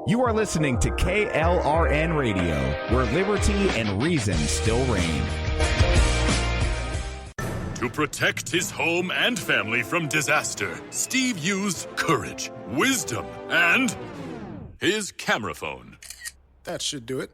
You are listening to KLRN Radio, where liberty and reason still reign. To protect his home and family from disaster, Steve used courage, wisdom, and his camera phone. That should do it.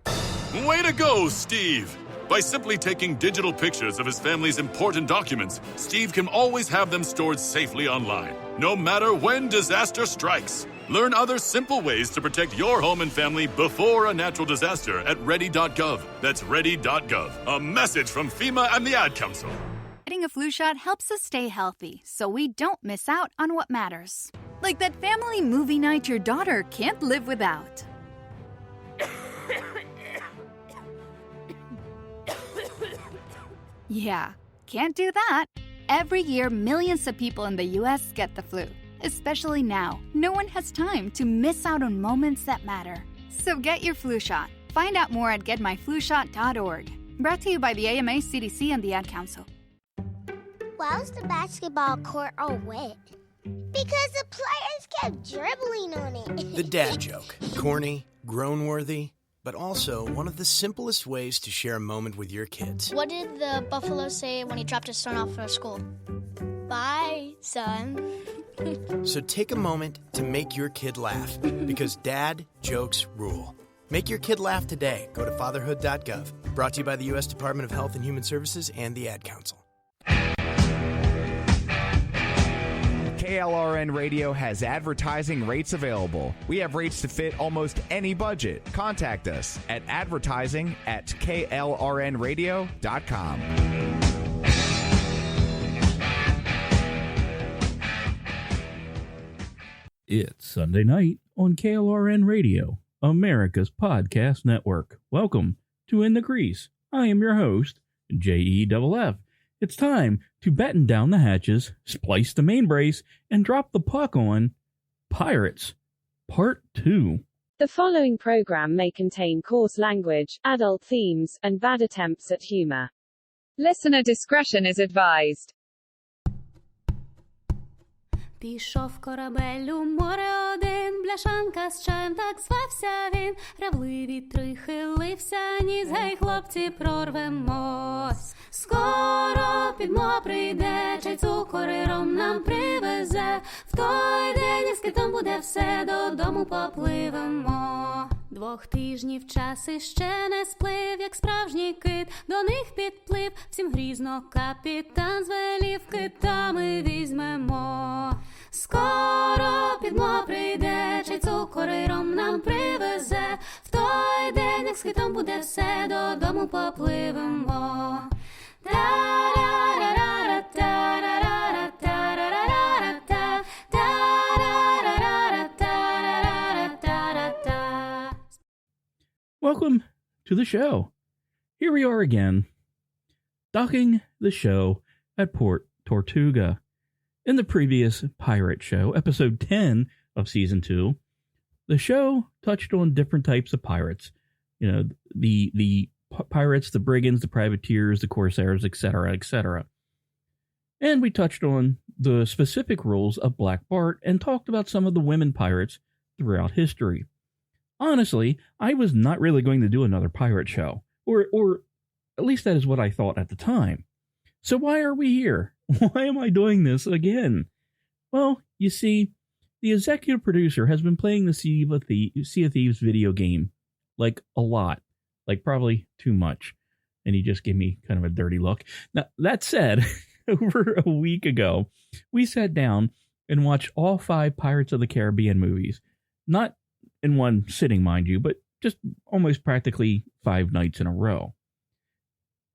Way to go, Steve! By simply taking digital pictures of his family's important documents, Steve can always have them stored safely online, no matter when disaster strikes. Learn other simple ways to protect your home and family before a natural disaster at ready.gov. That's ready.gov. A message from FEMA and the Ad Council. Getting a flu shot helps us stay healthy, so we don't miss out on what matters. Like that family movie night your daughter can't live without. Yeah, can't do that. Every year, millions of people in the U.S. get the flu. Especially now, no one has time to miss out on moments that matter. So get your flu shot. Find out more at getmyflushot.org. Brought to you by the AMA, CDC, and the Ad Council. Why was the basketball court all wet? Because the players kept dribbling on it. The dad joke. Corny, groan-worthy, but also one of the simplest ways to share a moment with your kids. What did the buffalo say when he dropped his son off for school? Bye, son. So take a moment to make your kid laugh, because dad jokes rule. Make your kid laugh today. Go to fatherhood.gov. Brought to you by the U.S. Department of Health and Human Services and the Ad Council. KLRN Radio has advertising rates available. We have rates to fit almost any budget. Contact us at advertising@klrnradio.com. It's Sunday night on KLRN Radio, America's podcast network. Welcome to In the Crease. I am your host, JEFF. It's time to batten down the hatches, splice the main brace, and drop the puck on Pirates, Part 2. The following program may contain coarse language, adult themes, and bad attempts at humor. Listener discretion is advised. Пішов корабель у море один, бляшанка з чаєм, так звався він. Равли вітри хилився, ніс, гей, хлопці, прорвемось. Скоро підмога прийде, чай, цукор і ром нам привезе. В той день із китом буде все, додому попливемо. 2 тижнів час іще не сплив, як справжній кит, до них підплив. Всім грізно капітан звелів, китами візьмемо. Скоро підмога прийде, чай, цукор і ром нам привезе. В той день, як з китом буде все, додому попливемо. Welcome to the show. Here we are again, docking the show at Port Tortuga. In the previous pirate show, episode 10 of season 2, the show touched on different types of pirates. You know, the pirates, the brigands, the privateers, the corsairs, etc., etc. And we touched on the specific rules of Black Bart and talked about some of the women pirates throughout history. Honestly, I was not really going to do another pirate show, or at least that is what I thought at the time. So why are we here? Why am I doing this again? Well, you see, the executive producer has been playing the Sea of Thieves video game, like a lot, like probably too much, and he just gave me kind of a dirty look. Now, that said, over a week ago, we sat down and watched all 5 Pirates of the Caribbean movies, not in one sitting, mind you, but just almost practically 5 nights in a row.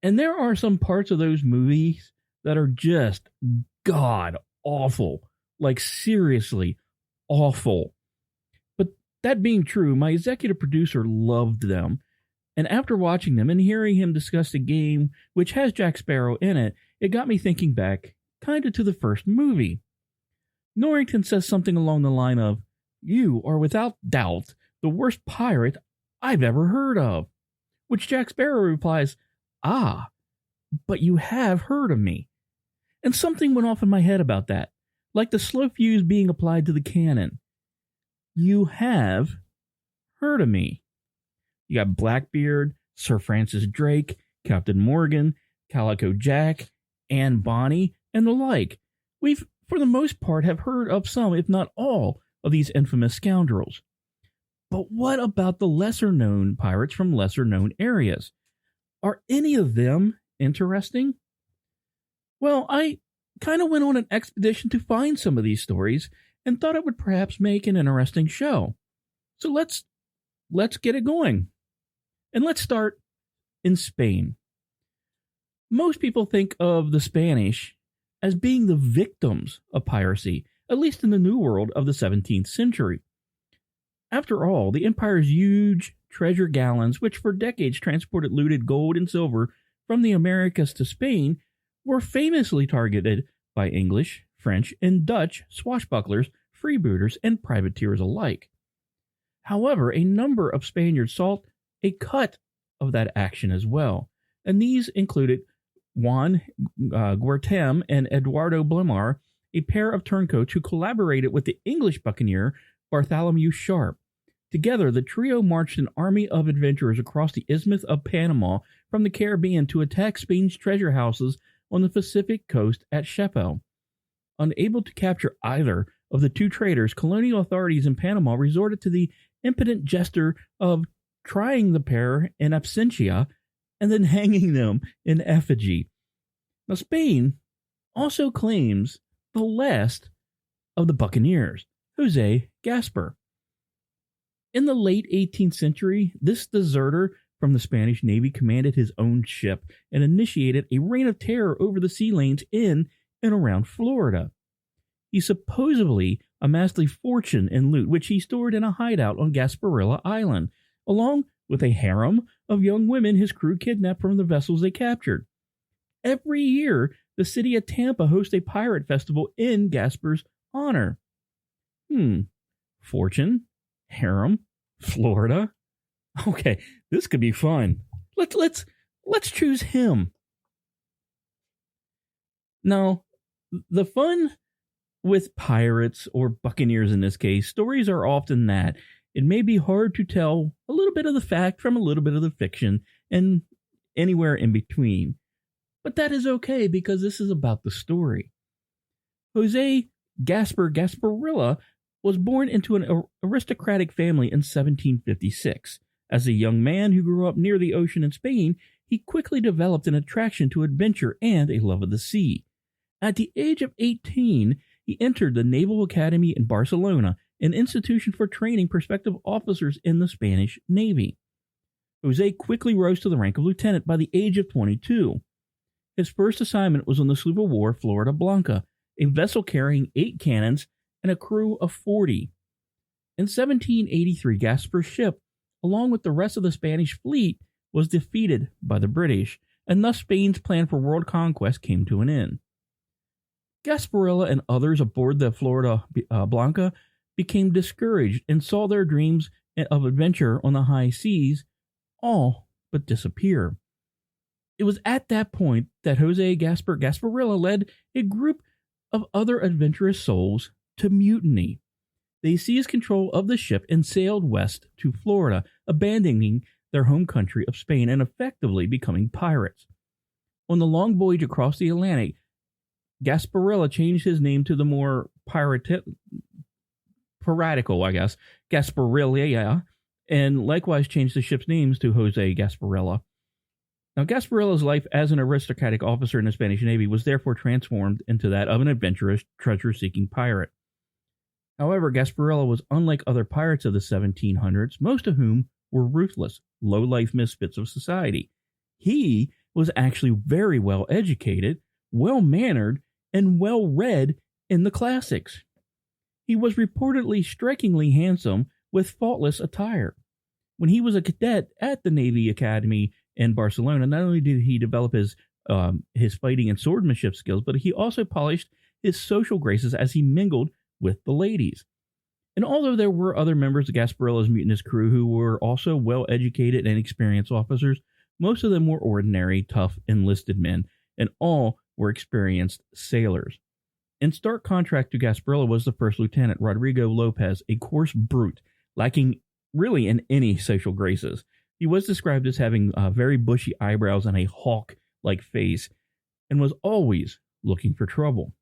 And there are some parts of those movies that are just god awful, like seriously awful. But that being true, my executive producer loved them. And after watching them and hearing him discuss the game, which has Jack Sparrow in it, it got me thinking back kind of to the first movie. Norrington says something along the line of, "You are without doubt the worst pirate I've ever heard of." Which Jack Sparrow replies, "Ah, but you have heard of me." And something went off in my head about that, like the slow fuse being applied to the cannon. You have heard of me. You got Blackbeard, Sir Francis Drake, Captain Morgan, Calico Jack, Anne Bonny, and the like. We've, for the most part, have heard of some, if not all, of these infamous scoundrels. But what about the lesser-known pirates from lesser-known areas? Are any of them interesting? Well, I kind of went on an expedition to find some of these stories and thought it would perhaps make an interesting show. So let's get it going. And let's start in Spain. Most people think of the Spanish as being the victims of piracy, at least in the New World of the 17th century. After all, the empire's huge treasure galleons, which for decades transported looted gold and silver from the Americas to Spain, were famously targeted by English, French, and Dutch swashbucklers, freebooters, and privateers alike. However, a number of Spaniards saw a cut of that action as well, and these included Juan Guertem and Eduardo Blemar, a pair of turncoats who collaborated with the English buccaneer Bartholomew Sharp. Together, the trio marched an army of adventurers across the Isthmus of Panama from the Caribbean to attack Spain's treasure houses on the Pacific coast at Chapel. Unable to capture either of the two traders, colonial authorities in Panama resorted to the impotent gesture of trying the pair in absentia and then hanging them in effigy. Now, Spain also claims the last of the buccaneers, Jose Gaspar. In the late 18th century, this deserter from the Spanish Navy commanded his own ship and initiated a reign of terror over the sea lanes in and around Florida. He supposedly amassed a fortune in loot, which he stored in a hideout on Gasparilla Island, along with a harem of young women his crew kidnapped from the vessels they captured. Every year, the city of Tampa hosts a pirate festival in Gaspar's honor. Fortune, harem, Florida. Okay, this could be fun. Let's choose him. Now, the fun with pirates, or buccaneers in this case, stories are often that it may be hard to tell a little bit of the fact from a little bit of the fiction and anywhere in between. But that is okay because this is about the story. Jose Gaspar Gasparilla was born into an aristocratic family in 1756. As a young man who grew up near the ocean in Spain, he quickly developed an attraction to adventure and a love of the sea. At the age of 18, he entered the Naval Academy in Barcelona, an institution for training prospective officers in the Spanish Navy. Jose quickly rose to the rank of lieutenant by the age of 22. His first assignment was on the sloop of war Florida Blanca, a vessel carrying 8 cannons and a crew of 40. In 1783, Gaspar's ship, along with the rest of the Spanish fleet, was defeated by the British, and thus Spain's plan for world conquest came to an end. Gasparilla and others aboard the Florida Blanca became discouraged and saw their dreams of adventure on the high seas all but disappear. It was at that point that Jose Gasparilla led a group of other adventurous souls to mutiny. They seized control of the ship and sailed west to Florida, abandoning their home country of Spain and effectively becoming pirates. On the long voyage across the Atlantic, Gasparilla changed his name to the more piratical, Gasparilla, and likewise changed the ship's names to Jose Gasparilla. Now, Gasparilla's life as an aristocratic officer in the Spanish Navy was therefore transformed into that of an adventurous, treasure-seeking pirate. However, Gasparilla was unlike other pirates of the 1700s, most of whom were ruthless, low-life misfits of society. He was actually very well educated, well-mannered, and well-read in the classics. He was reportedly strikingly handsome with faultless attire. When he was a cadet at the Navy Academy in Barcelona, not only did he develop his fighting and swordsmanship skills, but he also polished his social graces as he mingled with the ladies. And although there were other members of Gasparilla's mutinous crew who were also well-educated and experienced officers, most of them were ordinary, tough, enlisted men, and all were experienced sailors. In stark contrast to Gasparilla was the first lieutenant, Rodrigo Lopez, a coarse brute, lacking really in any social graces. He was described as having very bushy eyebrows and a hawk-like face, and was always looking for trouble.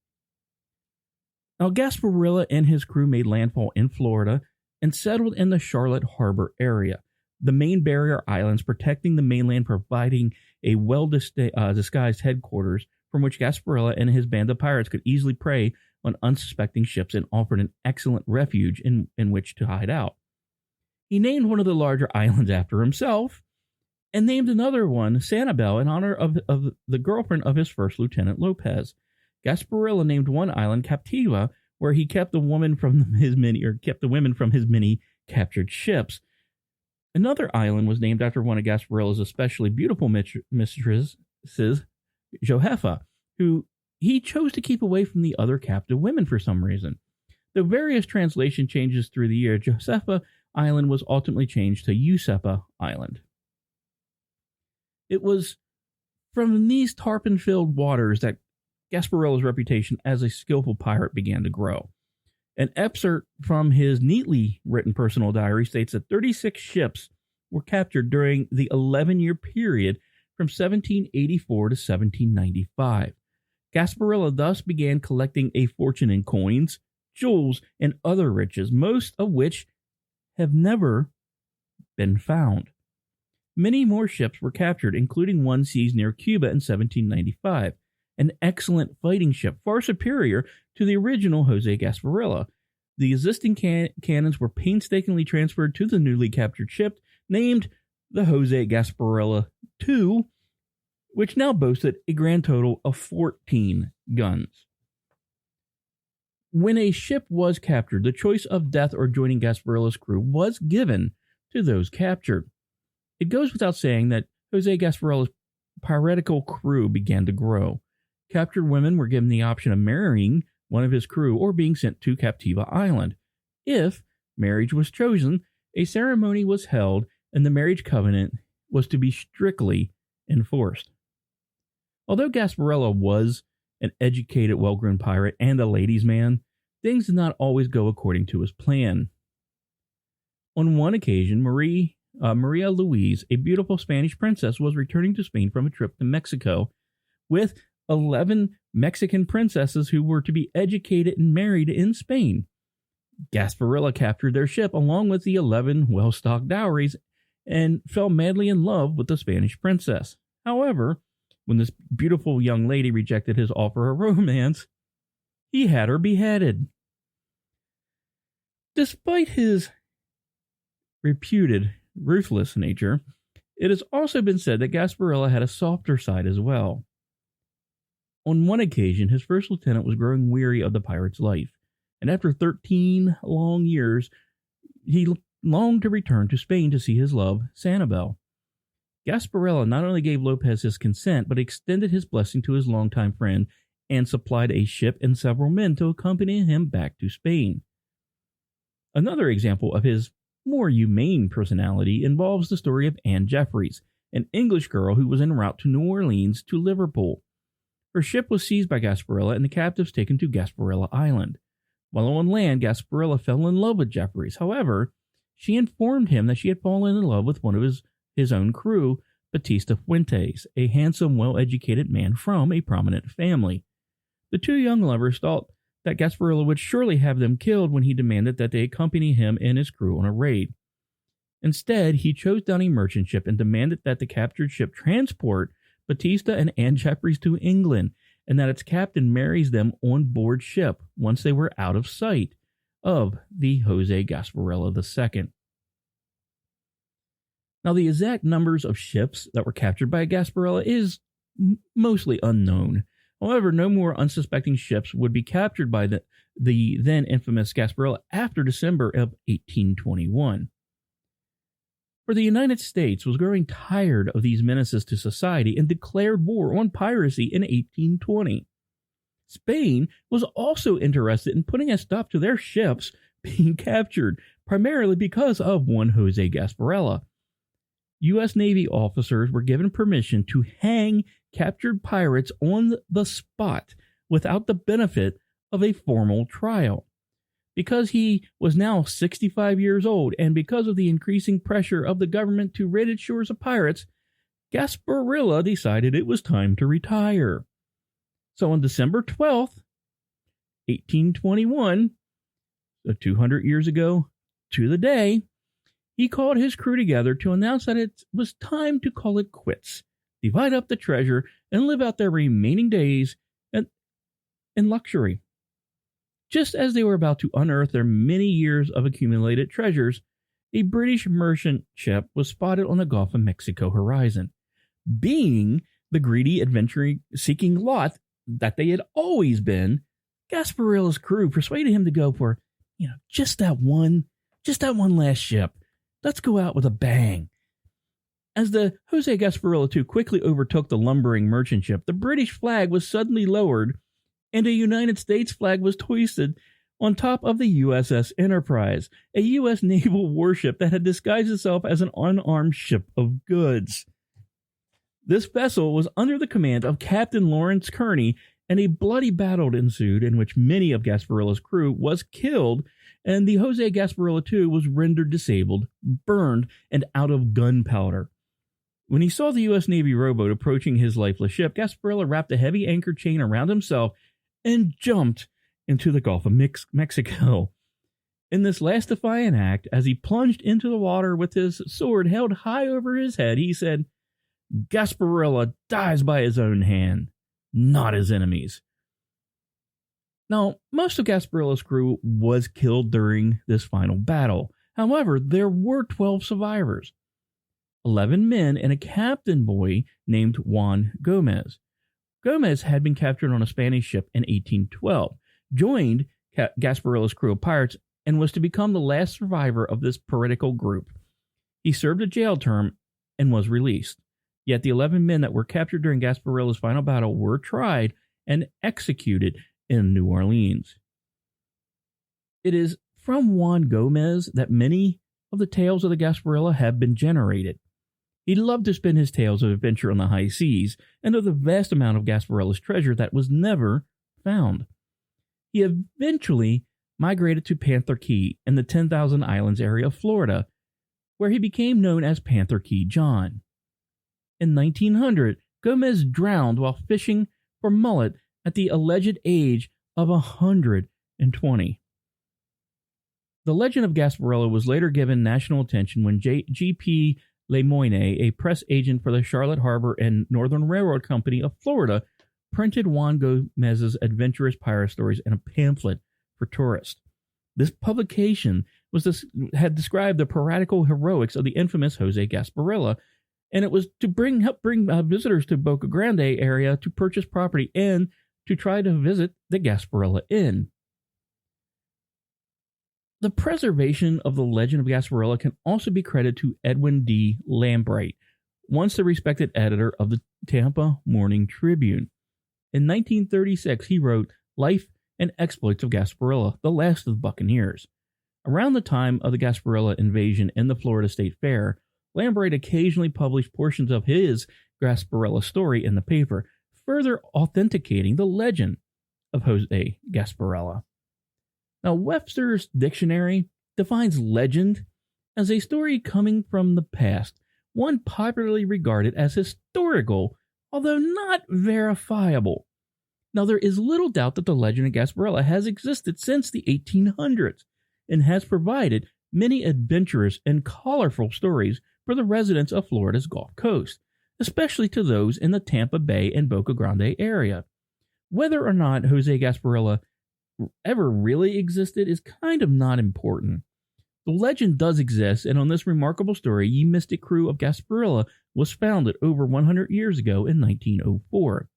Now, Gasparilla and his crew made landfall in Florida and settled in the Charlotte Harbor area, the main barrier islands protecting the mainland, providing a well-disguised headquarters from which Gasparilla and his band of pirates could easily prey on unsuspecting ships and offered an excellent refuge in which to hide out. He named one of the larger islands after himself and named another one Sanibel in honor of the girlfriend of his first lieutenant Lopez. Gasparilla named one island Captiva, where he kept the women from his many captured ships. Another island was named after one of Gasparilla's especially beautiful mistresses, Josefa, who he chose to keep away from the other captive women for some reason. Though various translation changes through the year, Josefa Island was ultimately changed to Yusepa Island. It was from these tarpon-filled waters that Gasparilla's reputation as a skillful pirate began to grow. An excerpt from his neatly written personal diary states that 36 ships were captured during the 11-year period from 1784 to 1795. Gasparilla thus began collecting a fortune in coins, jewels, and other riches, most of which have never been found. Many more ships were captured, including one seized near Cuba in 1795, an excellent fighting ship, far superior to the original Jose Gasparilla. The existing cannons were painstakingly transferred to the newly captured ship, named the Jose Gasparilla II, which now boasted a grand total of 14 guns. When a ship was captured, the choice of death or joining Gasparilla's crew was given to those captured. It goes without saying that Jose Gasparilla's piratical crew began to grow. Captured women were given the option of marrying one of his crew or being sent to Captiva Island. If marriage was chosen, a ceremony was held and the marriage covenant was to be strictly enforced. Although Gasparilla was an educated, well-grown pirate and a ladies' man, things did not always go according to his plan. On one occasion, Maria Louise, a beautiful Spanish princess, was returning to Spain from a trip to Mexico with 11 Mexican princesses who were to be educated and married in Spain. Gasparilla captured their ship along with the 11 well-stocked dowries and fell madly in love with the Spanish princess. However, when this beautiful young lady rejected his offer of romance, he had her beheaded. Despite his reputed ruthless nature, it has also been said that Gasparilla had a softer side as well. On one occasion, his first lieutenant was growing weary of the pirate's life, and after 13 long years, he longed to return to Spain to see his love, Sanibel. Gasparilla not only gave Lopez his consent, but extended his blessing to his longtime friend and supplied a ship and several men to accompany him back to Spain. Another example of his more humane personality involves the story of Anne Jeffreys, an English girl who was en route to New Orleans to Liverpool. Her ship was seized by Gasparilla and the captives taken to Gasparilla Island. While on land, Gasparilla fell in love with Jeffreys. However, she informed him that she had fallen in love with one of his own crew, Batista Fuentes, a handsome, well-educated man from a prominent family. The two young lovers thought that Gasparilla would surely have them killed when he demanded that they accompany him and his crew on a raid. Instead, he chose down a merchant ship and demanded that the captured ship transport Batista and Anne Jeffreys to England, and that its captain marries them on board ship once they were out of sight of the Jose Gasparilla II. Now, the exact numbers of ships that were captured by Gasparilla is mostly unknown. However, no more unsuspecting ships would be captured by the then infamous Gasparilla after December of 1821. For the United States was growing tired of these menaces to society and declared war on piracy in 1820. Spain was also interested in putting a stop to their ships being captured, primarily because of one Jose Gasparilla. U.S. Navy officers were given permission to hang captured pirates on the spot without the benefit of a formal trial. Because he was now 65 years old, and because of the increasing pressure of the government to rid its shores of pirates, Gasparilla decided it was time to retire. So on December 12th, 1821, so 200 years ago to the day, he called his crew together to announce that it was time to call it quits, divide up the treasure, and live out their remaining days in luxury. Just as they were about to unearth their many years of accumulated treasures, a British merchant ship was spotted on the Gulf of Mexico horizon. Being the greedy, adventure-seeking lot that they had always been, Gasparilla's crew persuaded him to go for, just that one last ship. Let's go out with a bang. As the Jose Gasparilla II quickly overtook the lumbering merchant ship, the British flag was suddenly lowered, and a United States flag was hoisted on top of the USS Enterprise, a U.S. naval warship that had disguised itself as an unarmed ship of goods. This vessel was under the command of Captain Lawrence Kearney, and a bloody battle ensued in which many of Gasparilla's crew was killed, and the Jose Gasparilla II was rendered disabled, burned, and out of gunpowder. When he saw the U.S. Navy rowboat approaching his lifeless ship, Gasparilla wrapped a heavy anchor chain around himself and jumped into the Gulf of Mexico. In this last defiant act, as he plunged into the water with his sword held high over his head, he said, "Gasparilla dies by his own hand, not his enemies." Now, most of Gasparilla's crew was killed during this final battle. However, there were 12 survivors, 11 men and a captain boy named Juan Gomez. Gomez had been captured on a Spanish ship in 1812, joined Gasparilla's crew of pirates, and was to become the last survivor of this piratical group. He served a jail term and was released. Yet the 11 men that were captured during Gasparilla's final battle were tried and executed in New Orleans. It is from Juan Gomez that many of the tales of the Gasparilla have been generated. He loved to spin his tales of adventure on the high seas and of the vast amount of Gasparilla's treasure that was never found. He eventually migrated to Panther Key in the 10,000 Islands area of Florida, where he became known as Panther Key John. In 1900, Gomez drowned while fishing for mullet at the alleged age of 120. The legend of Gasparilla was later given national attention when G.P. Lemoyne, a press agent for the Charlotte Harbor and Northern Railroad Company of Florida, printed Juan Gomez's adventurous pirate stories in a pamphlet for tourists. This publication had described the piratical heroics of the infamous Jose Gasparilla, and it was to help bring visitors to Boca Grande area to purchase property and to try to visit the Gasparilla Inn. The preservation of the legend of Gasparilla can also be credited to Edwin D. Lambright, once the respected editor of the Tampa Morning Tribune. In 1936, he wrote Life and Exploits of Gasparilla, the Last of the Buccaneers. Around the time of the Gasparilla invasion in the Florida State Fair, Lambright occasionally published portions of his Gasparilla story in the paper, further authenticating the legend of Jose Gasparilla. Now, Webster's dictionary defines legend as a story coming from the past, one popularly regarded as historical, although not verifiable. Now, there is little doubt that the legend of Gasparilla has existed since the 1800s and has provided many adventurous and colorful stories for the residents of Florida's Gulf Coast, especially to those in the Tampa Bay and Boca Grande area. Whether or not Jose Gasparilla ever really existed is kind of not important. The legend does exist, and on this remarkable story, Ye Mystic Crew of Gasparilla was founded over 100 years ago in 1904.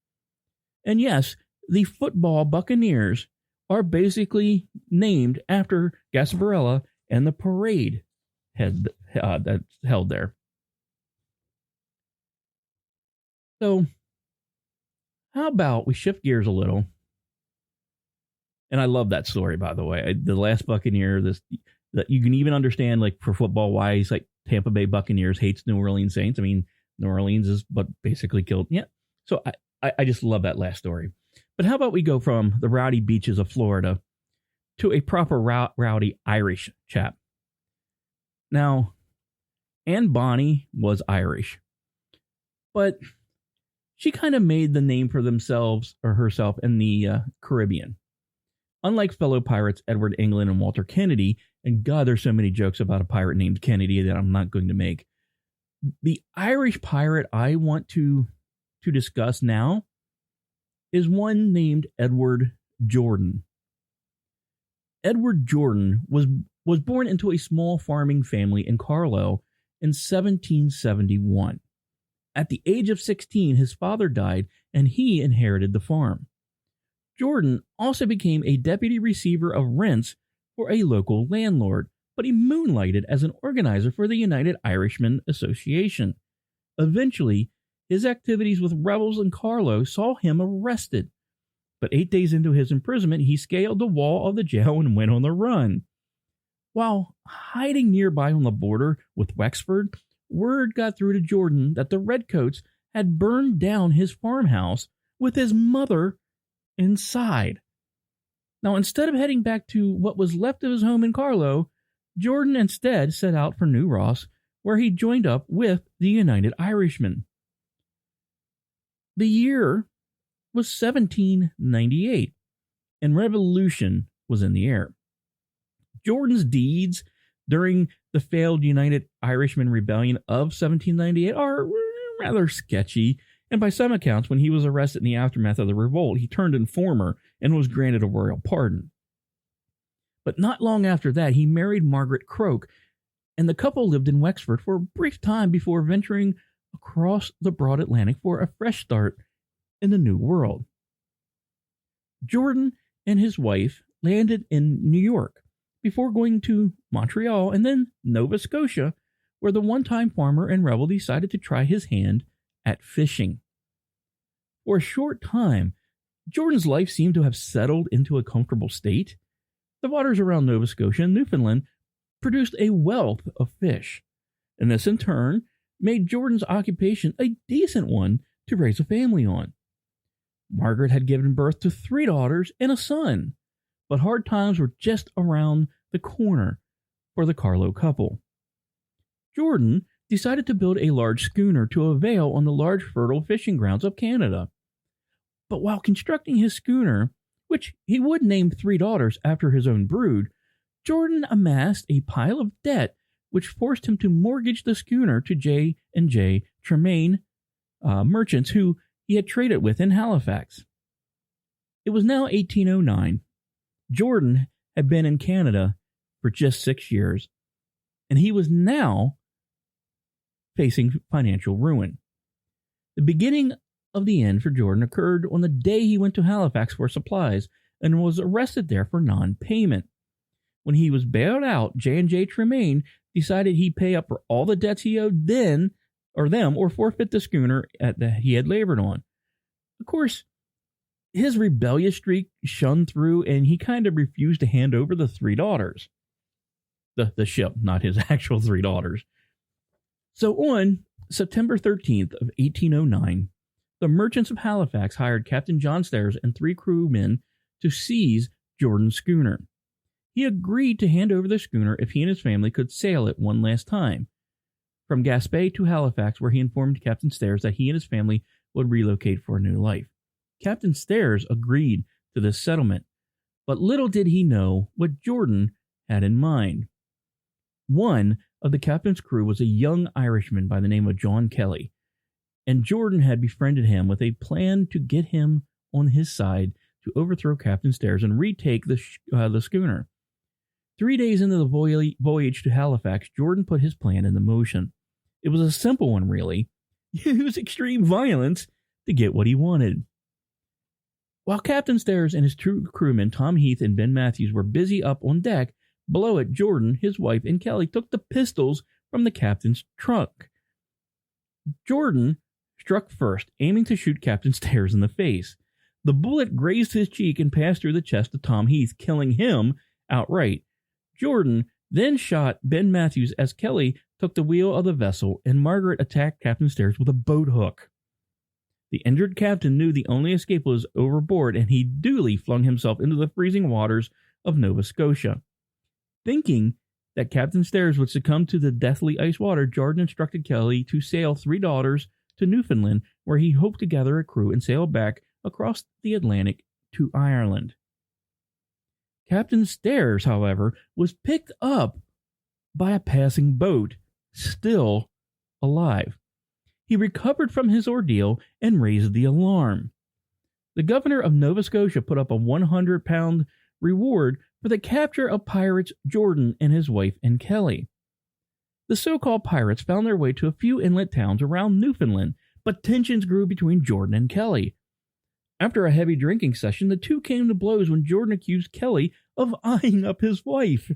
And yes, the football Buccaneers are basically named after Gasparilla and the parade that's held there. So, how about we shift gears a little? And I love that story, by the way. The Last Buccaneer, that you can even understand, like, for football, why he's like Tampa Bay Buccaneers hates New Orleans Saints. I mean, New Orleans is but basically killed. Yeah. So I just love that last story. But how about we go from the rowdy beaches of Florida to a proper rowdy Irish chap. Now, Anne Bonny was Irish, but she kind of made the name for herself in the Caribbean. Unlike fellow pirates Edward England and Walter Kennedy, and God, there's so many jokes about a pirate named Kennedy that I'm not going to make. The Irish pirate I want to discuss now is one named Edward Jordan. Edward Jordan was born into a small farming family in Carlow in 1771. At the age of 16, his father died and he inherited the farm. Jordan also became a deputy receiver of rents for a local landlord, but he moonlighted as an organizer for the United Irishmen Association. Eventually, his activities with rebels in Carlow saw him arrested, but 8 days into his imprisonment, he scaled the wall of the jail and went on the run. While hiding nearby on the border with Wexford, word got through to Jordan that the Redcoats had burned down his farmhouse with his mother inside. Now, instead of heading back to what was left of his home in Carlow, Jordan instead set out for New Ross, where he joined up with the United Irishmen. The year was 1798, and revolution was in the air. Jordan's deeds during the failed United Irishman Rebellion of 1798 are rather sketchy, and by some accounts, when he was arrested in the aftermath of the revolt, he turned informer and was granted a royal pardon. But not long after that, he married Margaret Croke, and the couple lived in Wexford for a brief time before venturing across the broad Atlantic for a fresh start in the New World. Jordan and his wife landed in New York before going to Montreal and then Nova Scotia, where the one-time farmer and rebel decided to try his hand at fishing. For a short time, Jordan's life seemed to have settled into a comfortable state. The waters around Nova Scotia and Newfoundland produced a wealth of fish, and this in turn made Jordan's occupation a decent one to raise a family on. Margaret had given birth to 3 daughters and a son, but hard times were just around the corner for the Carlow couple. Jordan decided to build a large schooner to avail on the large fertile fishing grounds of Canada. But while constructing his schooner, which he would name 3 daughters after his own brood, Jordan amassed a pile of debt which forced him to mortgage the schooner to J&J Tremaine merchants who he had traded with in Halifax. It was now 1809. Jordan had been in Canada for just 6 years, and he was now facing financial ruin. The beginning of the end for Jordan occurred on the day he went to Halifax for supplies and was arrested there for non-payment. When he was bailed out, J&J Tremaine decided he'd pay up for all the debts he owed them or forfeit the schooner that he had labored on. Of course, his rebellious streak shone through, and he kind of refused to hand over the 3 daughters. The ship, not his actual 3 daughters. So on September 13th of 1809, the merchants of Halifax hired Captain John Stairs and 3 crewmen to seize Jordan's schooner. He agreed to hand over the schooner if he and his family could sail it one last time, from Gaspé to Halifax, where he informed Captain Stairs that he and his family would relocate for a new life. Captain Stairs agreed to this settlement, but little did he know what Jordan had in mind. One of the captain's crew was a young Irishman by the name of John Kelly, and Jordan had befriended him with a plan to get him on his side to overthrow Captain Stairs and retake the schooner. 3 days into the voyage to Halifax, Jordan put his plan into motion. It was a simple one, really. Use extreme violence to get what he wanted. While Captain Stairs and his 2 crewmen, Tom Heath and Ben Matthews, were busy up on deck, below it, Jordan, his wife, and Kelly took the pistols from the captain's trunk. Jordan struck first, aiming to shoot Captain Stairs in the face. The bullet grazed his cheek and passed through the chest of Tom Heath, killing him outright. Jordan then shot Ben Matthews as Kelly took the wheel of the vessel, and Margaret attacked Captain Stairs with a boat hook. The injured captain knew the only escape was overboard, and he duly flung himself into the freezing waters of Nova Scotia. Thinking that Captain Stairs would succumb to the deathly ice water, Jordan instructed Kelly to sail 3 daughters to Newfoundland, where he hoped to gather a crew and sail back across the Atlantic to Ireland. Captain Stairs, however, was picked up by a passing boat, still alive. He recovered from his ordeal and raised the alarm. The governor of Nova Scotia put up a 100-pound reward for the capture of pirates Jordan and his wife and Kelly. The so-called pirates found their way to a few inlet towns around Newfoundland, but tensions grew between Jordan and Kelly. After a heavy drinking session, the two came to blows when Jordan accused Kelly of eyeing up his wife.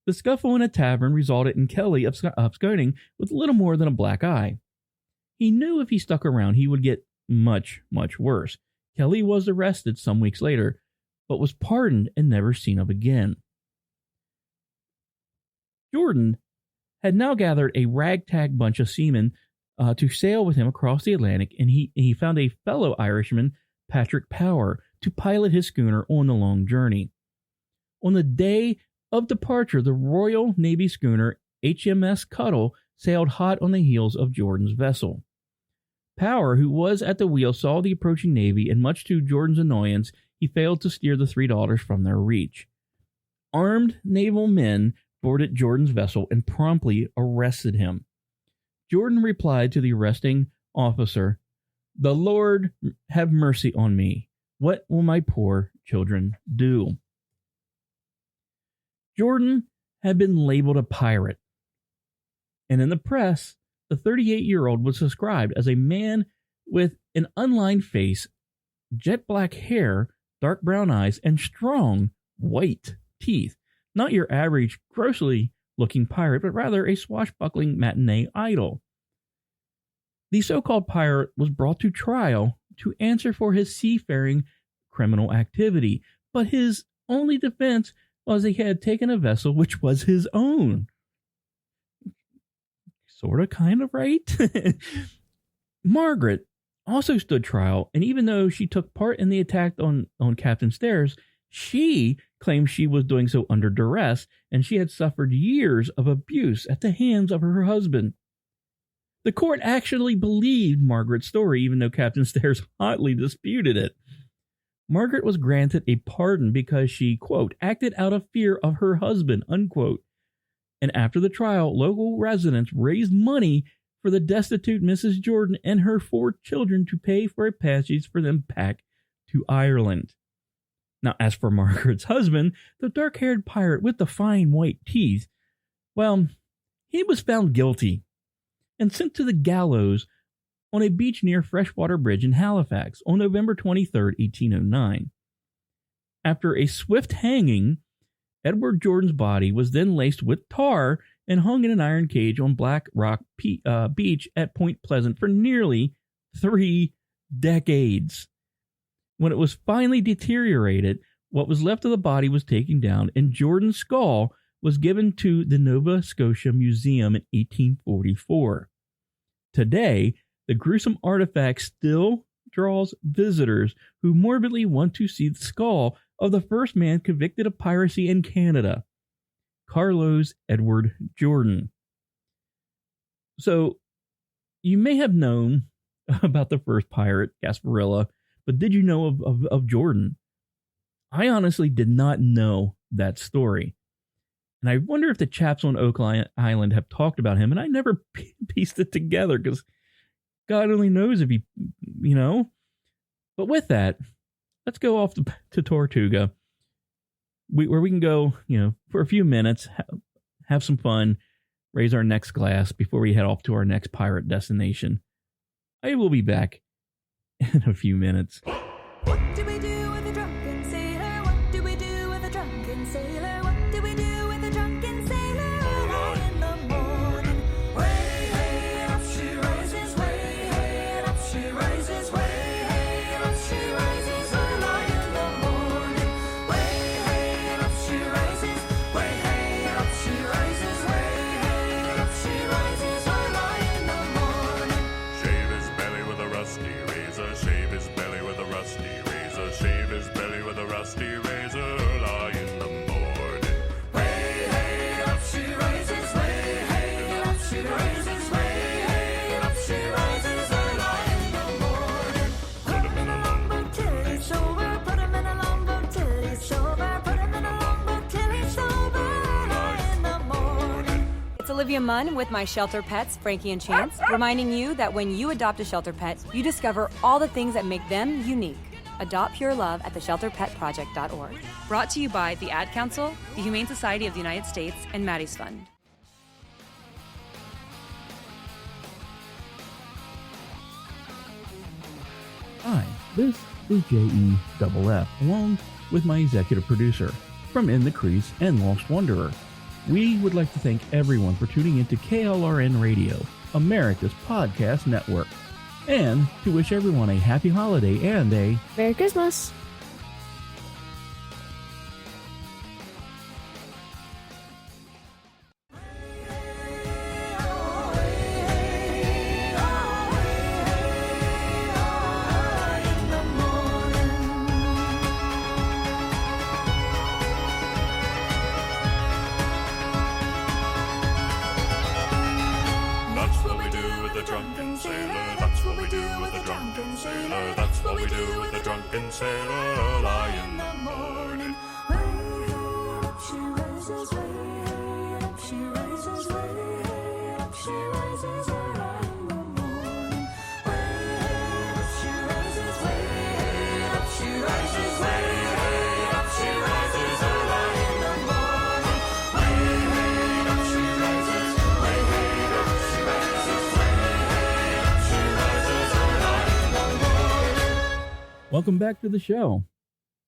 The scuffle in a tavern resulted in Kelly absconding with little more than a black eye. He knew if he stuck around he would get much, much worse. Kelly was arrested some weeks later, but was pardoned and never seen of again. Jordan had now gathered a ragtag bunch of seamen to sail with him across the Atlantic, and he found a fellow Irishman, Patrick Power, to pilot his schooner on the long journey. On the day of departure, the Royal Navy schooner HMS Cuttle sailed hot on the heels of Jordan's vessel. Power, who was at the wheel, saw the approaching Navy, and much to Jordan's annoyance, he failed to steer the 3 daughters from their reach. Armed naval men boarded Jordan's vessel and promptly arrested him. Jordan replied to the arresting officer, "The Lord have mercy on me. What will my poor children do?" Jordan had been labeled a pirate, and in the press, the 38-year-old was described as a man with an unlined face, jet black hair, dark brown eyes, and strong white teeth. Not your average grossly looking pirate, but rather a swashbuckling matinee idol. The so-called pirate was brought to trial to answer for his seafaring criminal activity, but his only defense was he had taken a vessel which was his own. Sort of, kind of, right? Margaret also stood trial, and even though she took part in the attack on Captain Stairs, she claimed she was doing so under duress, and she had suffered years of abuse at the hands of her husband. The court actually believed Margaret's story, even though Captain Stairs hotly disputed it. Margaret was granted a pardon because she, quote, acted out of fear of her husband, unquote. And after the trial, local residents raised money for the destitute Mrs. Jordan and her 4 children to pay for a passage for them back to Ireland. Now, as for Margaret's husband, the dark-haired pirate with the fine white teeth, well, he was found guilty and sent to the gallows on a beach near Freshwater Bridge in Halifax on November 23, 1809. After a swift hanging, Edward Jordan's body was then laced with tar and hung in an iron cage on Black Rock Beach at Point Pleasant for nearly 3 decades. When it was finally deteriorated, what was left of the body was taken down, and Jordan's skull was given to the Nova Scotia Museum in 1844. Today, the gruesome artifact still draws visitors who morbidly want to see the skull of the first man convicted of piracy in Canada, Carlos Edward Jordan. So, you may have known about the first pirate, Gasparilla, but did you know of Jordan? I honestly did not know that story. And I wonder if the chaps on Oak Island have talked about him, and I never pieced it together because God only knows if he, But with that, let's go off to Tortuga, where we can go, for a few minutes, have some fun, raise our next glass before we head off to our next pirate destination. I will be back in a few minutes. What do we do with a drunken sailor? What do we do with a drunken sailor? What do we do with a drunken sailor? Early in the morning, way hey and up she rises, way hey and up she rises, way hey and up she rises. Early in the morning, way hey and up she rises, way hey and up she rises, way hey and up she rises. Early in the morning. Shave his belly with a rusty razor, shave his belly with a rusty razor, shave It's Olivia Munn with my shelter pets, Frankie and Chance, reminding you that when you adopt a shelter pet, you discover all the things that make them unique. Adopt pure love at theshelterpetproject.org. Brought to you by the Ad Council, the Humane Society of the United States, and Maddie's Fund. Hi, this is JEFF, along with my executive producer from In the Crease and Lost Wanderer. We would like to thank everyone for tuning into KLRN Radio, America's podcast network, and to wish everyone a happy holiday and a Merry Christmas! Welcome back to the show.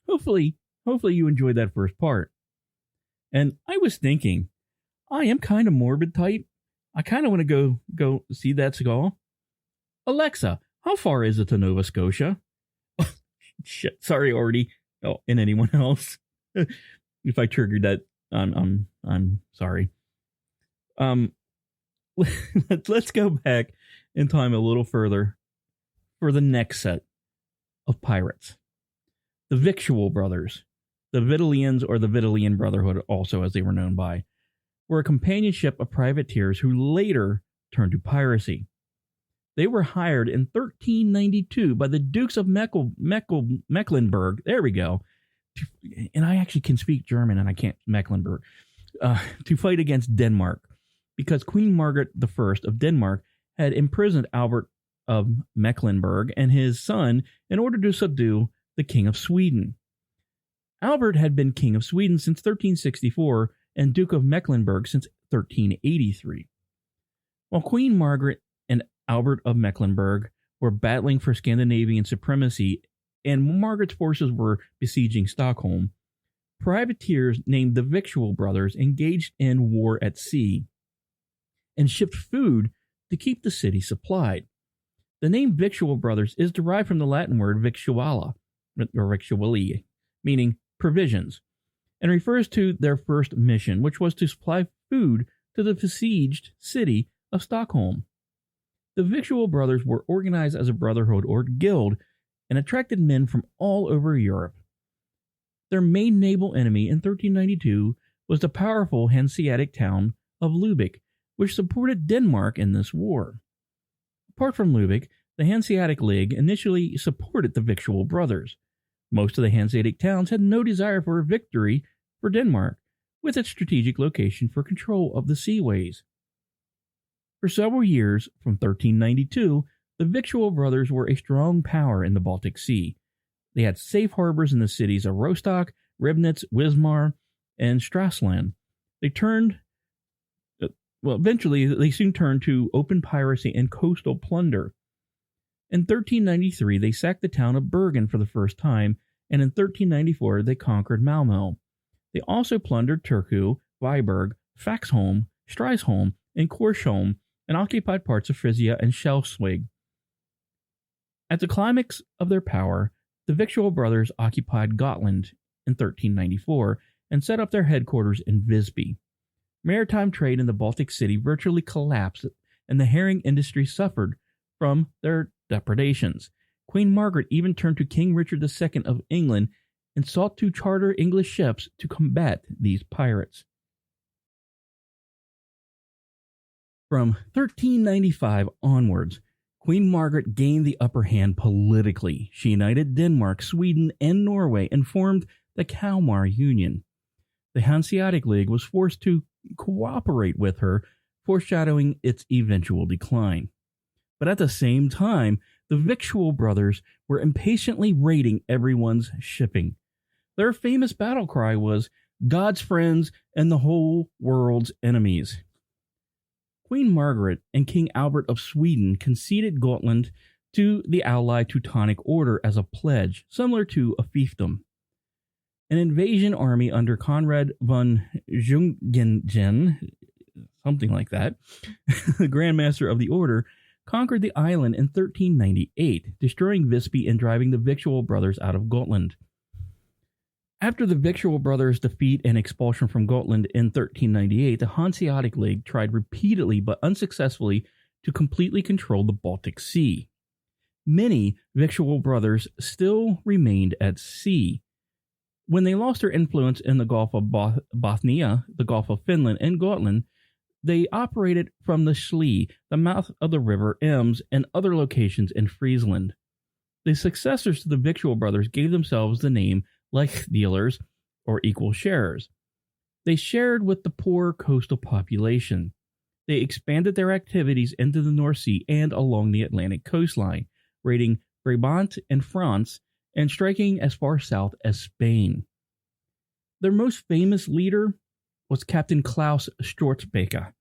Hopefully you enjoyed that first part. And I was thinking, I am kind of morbid type. I kind of want to go see that skull. Alexa, how far is it to Nova Scotia? Shit, sorry, Artie. Oh, and anyone else. If I triggered that, I'm sorry. Let's go back in time a little further for the next set of pirates. The Victual Brothers, the Vitalians, or the Vitalian Brotherhood, also as they were known by, were a companionship of privateers who later turned to piracy. They were hired in 1392 by the Dukes of Mecklenburg. There we go. And I actually can speak German, and I can't Mecklenburg. To fight against Denmark, because Queen Margaret I of Denmark had imprisoned Albert of Mecklenburg and his son in order to subdue the King of Sweden. Albert had been King of Sweden since 1364 and Duke of Mecklenburg since 1383. While Queen Margaret and Albert of Mecklenburg were battling for Scandinavian supremacy and Margaret's forces were besieging Stockholm, privateers named the Victual Brothers engaged in war at sea and shipped food to keep the city supplied. The name Victual Brothers is derived from the Latin word victuala, or victuali, meaning provisions, and refers to their first mission, which was to supply food to the besieged city of Stockholm. The Victual Brothers were organized as a brotherhood or guild and attracted men from all over Europe. Their main naval enemy in 1392 was the powerful Hanseatic town of Lubeck, which supported Denmark in this war. Apart from Lubeck, the Hanseatic League initially supported the Victual Brothers. Most of the Hanseatic towns had no desire for a victory for Denmark, with its strategic location for control of the seaways. For several years, from 1392, the Victual Brothers were a strong power in the Baltic Sea. They had safe harbors in the cities of Rostock, Ribnitz, Wismar, and Strassland. Eventually, they soon turned to open piracy and coastal plunder. In 1393, they sacked the town of Bergen for the first time, and in 1394, they conquered Malmö. They also plundered Turku, Viborg, Faxholm, Streisholm, and Korsholm, and occupied parts of Frisia and Schleswig. At the climax of their power, the Victual Brothers occupied Gotland in 1394 and set up their headquarters in Visby. Maritime trade in the Baltic Sea virtually collapsed, and the herring industry suffered from their depredations. Queen Margaret even turned to King Richard II of England and sought to charter English ships to combat these pirates. From 1395 onwards, Queen Margaret gained the upper hand politically. She united Denmark, Sweden, and Norway and formed the Kalmar Union. The Hanseatic League was forced to cooperate with her, foreshadowing its eventual decline. But at the same time, the Victual Brothers were impatiently raiding everyone's shipping. Their famous battle cry was, "God's friends and the whole world's enemies." Queen Margaret and King Albert of Sweden conceded Gotland to the Allied Teutonic Order as a pledge, similar to a fiefdom. An invasion army under Conrad von Jungingen, something like that, the Grand Master of the Order, conquered the island in 1398, destroying Visby and driving the Victual Brothers out of Gotland. After the Victual Brothers' defeat and expulsion from Gotland in 1398, the Hanseatic League tried repeatedly but unsuccessfully to completely control the Baltic Sea. Many Victual Brothers still remained at sea. When they lost their influence in the Gulf of Bothnia, the Gulf of Finland, and Gotland, they operated from the Schlei, the mouth of the river Ems, and other locations in Friesland. The successors to the Victual Brothers gave themselves the name Leichdealers, or equal sharers. They shared with the poor coastal population. They expanded their activities into the North Sea and along the Atlantic coastline, raiding Brabant and France, and striking as far south as Spain. Their most famous leader was Captain Klaus Sturzbeke.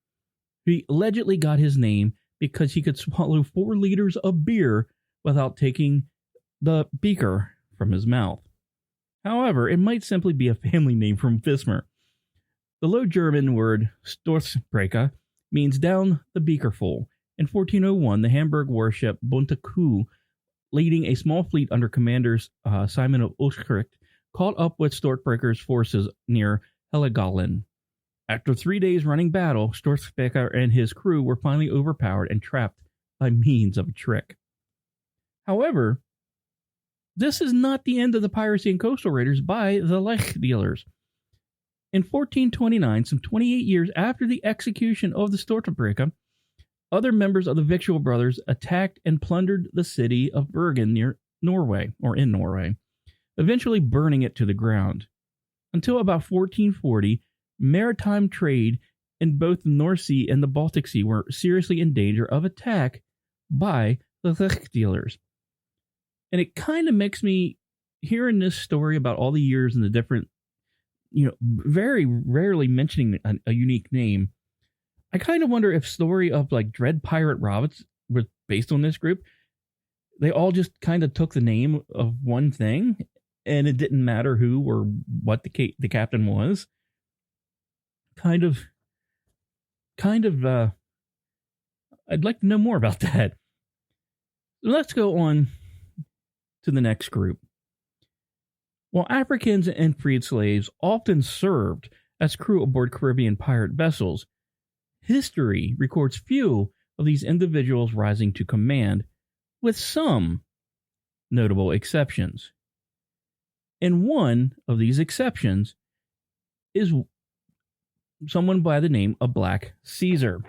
He allegedly got his name because he could swallow 4 liters of beer without taking the beaker from his mouth. However, it might simply be a family name from Wismar. The Low German word Sturzbeke means down the beakerful. In 1401, the Hamburg warship Bunte Kuh, leading a small fleet under commanders Simon of Utrecht, caught up with Sturzbeke's forces near Heligoland. After 3 days running battle, Sturzbeke and his crew were finally overpowered and trapped by means of a trick. However, this is not the end of the piracy and coastal raiders by the Leichdealers. In 1429, some 28 years after the execution of the Sturzbeke, other members of the Victual Brothers attacked and plundered the city of Bergen near Norway, or in Norway, eventually burning it to the ground. Until about 1440, maritime trade in both the North Sea and the Baltic Sea were seriously in danger of attack by the Leichdealers. And it kind of makes me, hearing this story about all the years and the different, very rarely mentioning a unique name, I kind of wonder if story of like Dread Pirate Roberts was based on this group. They all just kind of took the name of one thing, and it didn't matter who or what the captain was. Kind of, I'd like to know more about that. Let's go on to the next group. While Africans and freed slaves often served as crew aboard Caribbean pirate vessels, history records few of these individuals rising to command, with some notable exceptions. And one of these exceptions is someone by the name of Black Caesar.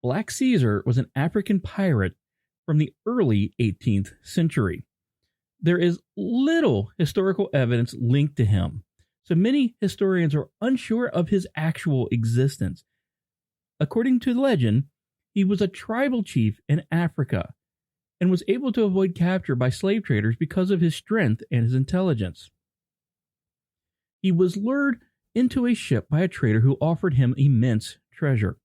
Black Caesar was an African pirate from the early 18th century. There is little historical evidence linked to him, so many historians are unsure of his actual existence. According to the legend, he was a tribal chief in Africa and was able to avoid capture by slave traders because of his strength and his intelligence. He was lured into a ship by a trader who offered him immense treasure.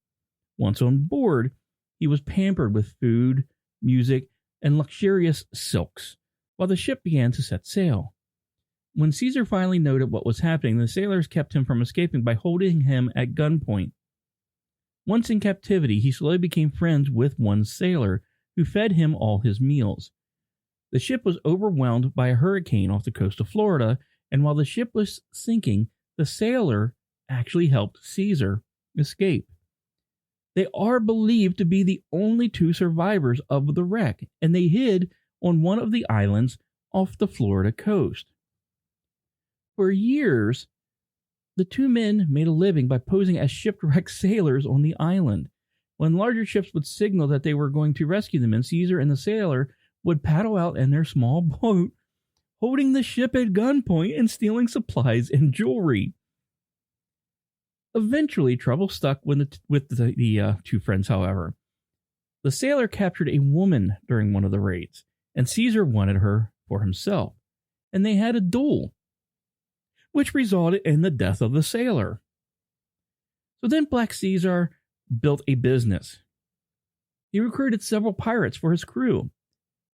Once on board, he was pampered with food, music, and luxurious silks, while the ship began to set sail. When Caesar finally noted what was happening, the sailors kept him from escaping by holding him at gunpoint. Once in captivity, he slowly became friends with one sailor, who fed him all his meals. The ship was overwhelmed by a hurricane off the coast of Florida, and while the ship was sinking, the sailor actually helped Caesar escape. They are believed to be the only 2 survivors of the wreck, and they hid on one of the islands off the Florida coast. For years, the 2 men made a living by posing as shipwrecked sailors on the island. When larger ships would signal that they were going to rescue them, and Caesar and the sailor would paddle out in their small boat, holding the ship at gunpoint and stealing supplies and jewelry. Eventually, trouble stuck with the two friends, however. The sailor captured a woman during one of the raids, and Caesar wanted her for himself, and they had a duel, which resulted in the death of the sailor. So then Black Caesar built a business. He recruited several pirates for his crew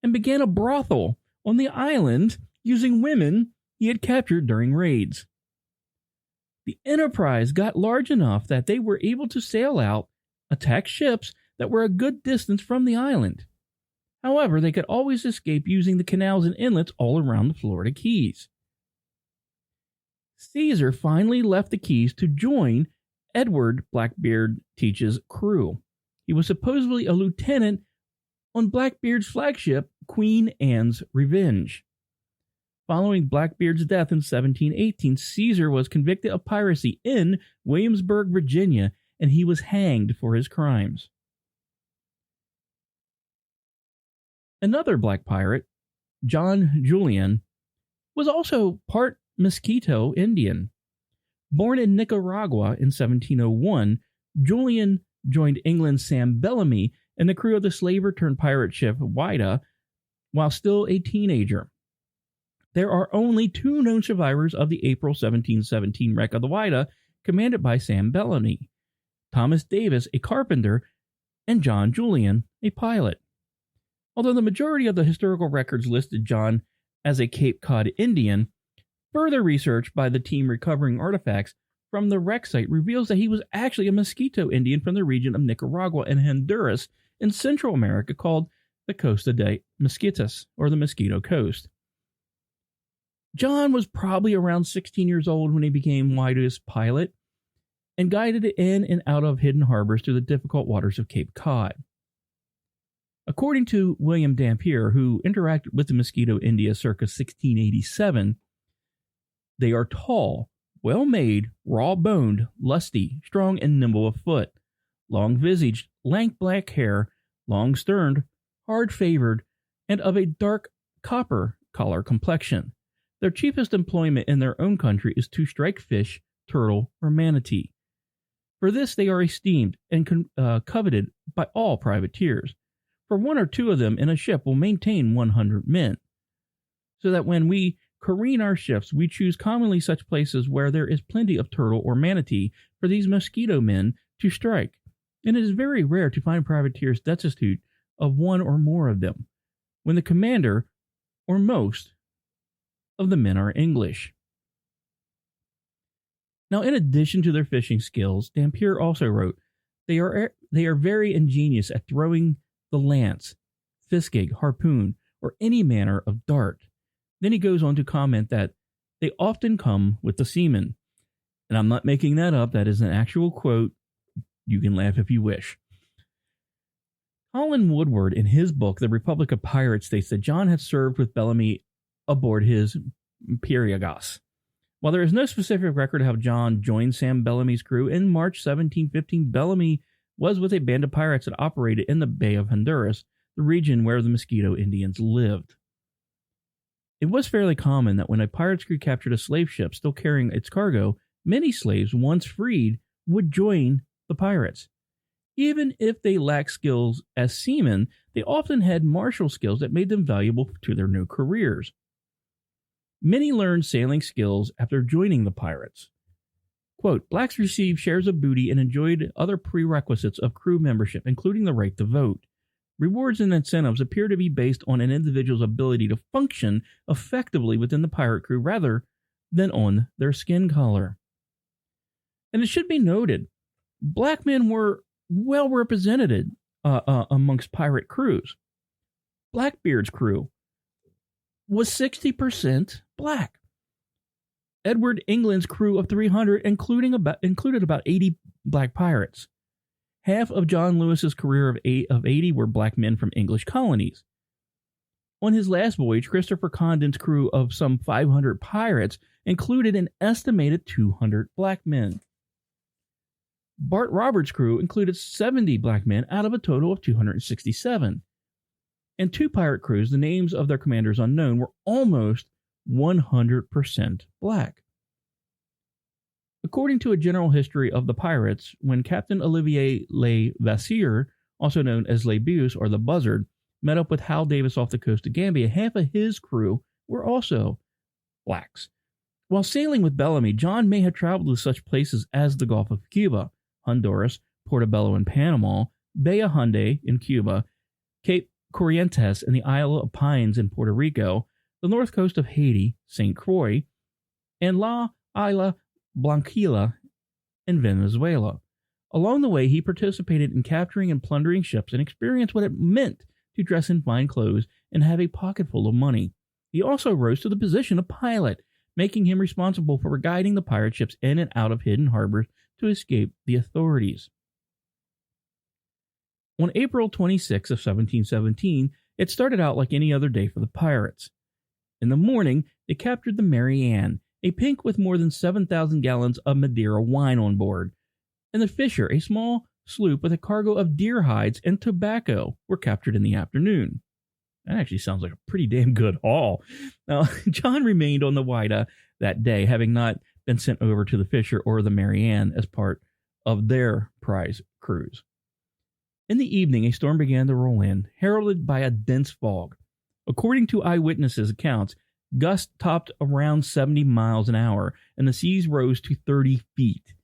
and began a brothel on the island using women he had captured during raids. The enterprise got large enough that they were able to sail out, attack ships that were a good distance from the island. However, they could always escape using the canals and inlets all around the Florida Keys. Caesar finally left the Keys to join Edward Blackbeard Teach's crew. He was supposedly a lieutenant on Blackbeard's flagship, Queen Anne's Revenge. Following Blackbeard's death in 1718, Caesar was convicted of piracy in Williamsburg, Virginia, and he was hanged for his crimes. Another black pirate, John Julian, was also part Mosquito Indian. Born in Nicaragua in 1701, Julian joined England's Sam Bellamy and the crew of the slaver-turned-pirate ship Whydah while still a teenager. There are only two known survivors of the April 1717 wreck of the Whydah, commanded by Sam Bellamy: Thomas Davis, a carpenter, and John Julian, a pilot. Although the majority of the historical records listed John as a Cape Cod Indian, further research by the team recovering artifacts from the wreck site reveals that he was actually a Mosquito Indian from the region of Nicaragua and Honduras in Central America called the Costa de Mosquitos, or the Mosquito Coast. John was probably around 16 years old when he became Whydah's pilot and guided it in and out of hidden harbors through the difficult waters of Cape Cod. According to William Dampier, who interacted with the Mosquito India circa 1687, they are tall, well-made, raw-boned, lusty, strong, and nimble of foot, long-visaged, lank black hair, long-sterned, hard-favored, and of a dark copper color complexion. Their chiefest employment in their own country is to strike fish, turtle, or manatee. For this they are esteemed and coveted by all privateers, for one or two of them in a ship will maintain 100 men. So that when we careen our ships, we choose commonly such places where there is plenty of turtle or manatee for these mosquito men to strike, and it is very rare to find privateers destitute of one or more of them, when the commander, or most, of the men are English. Now, in addition to their fishing skills, Dampier also wrote, they are very ingenious at throwing the lance, fiskeg, harpoon, or any manner of dart. Then he goes on to comment that they often come with the seamen. And I'm not making that up. That is an actual quote. You can laugh if you wish. Colin Woodward, in his book, The Republic of Pirates, states that John had served with Bellamy aboard his Piraeus. While there is no specific record of how John joined Sam Bellamy's crew, in March 1715, Bellamy was with a band of pirates that operated in the Bay of Honduras, the region where the Mosquito Indians lived. It was fairly common that when a pirate's crew captured a slave ship still carrying its cargo, many slaves, once freed, would join the pirates. Even if they lacked skills as seamen, they often had martial skills that made them valuable to their new careers. Many learned sailing skills after joining the pirates. Quote, blacks received shares of booty and enjoyed other prerequisites of crew membership, including the right to vote. Rewards and incentives appear to be based on an individual's ability to function effectively within the pirate crew rather than on their skin color. And it should be noted, black men were well represented amongst pirate crews. Blackbeard's crew was 60% black. Edward England's crew of 300 included about 80 black pirates. Half of John Lewis's career of 80 were black men from English colonies. On his last voyage, Christopher Condon's crew of some 500 pirates included an estimated 200 black men. Bart Roberts' crew included 70 black men out of a total of 267. And two pirate crews, the names of their commanders unknown, were almost 100% black. According to a general history of the pirates, when Captain Olivier Le Vasseur, also known as Le Buse or the Buzzard, met up with Hal Davis off the coast of Gambia, half of his crew were also blacks. While sailing with Bellamy, John may have traveled to such places as the Gulf of Cuba, Honduras, Portobello in Panama, Bahia Honda in Cuba, Cape Corrientes and the Isle of Pines in Puerto Rico, the north coast of Haiti, St. Croix, and La Isla Blanquilla in Venezuela. Along the way, he participated in capturing and plundering ships and experienced what it meant to dress in fine clothes and have a pocket full of money. He also rose to the position of pilot, making him responsible for guiding the pirate ships in and out of hidden harbors to escape the authorities. On April 26 of 1717, it started out like any other day for the pirates. In the morning, they captured the Mary Ann, a pink with more than 7,000 gallons of Madeira wine on board, and the Fisher, a small sloop with a cargo of deer hides and tobacco, were captured in the afternoon. That actually sounds like a pretty damn good haul. Now, John remained on the Whydah that day, having not been sent over to the Fisher or the Mary Ann as part of their prize cruise. In the evening, a storm began to roll in, heralded by a dense fog. According to eyewitnesses' accounts, gusts topped around 70 miles an hour, and the seas rose to 30 feet.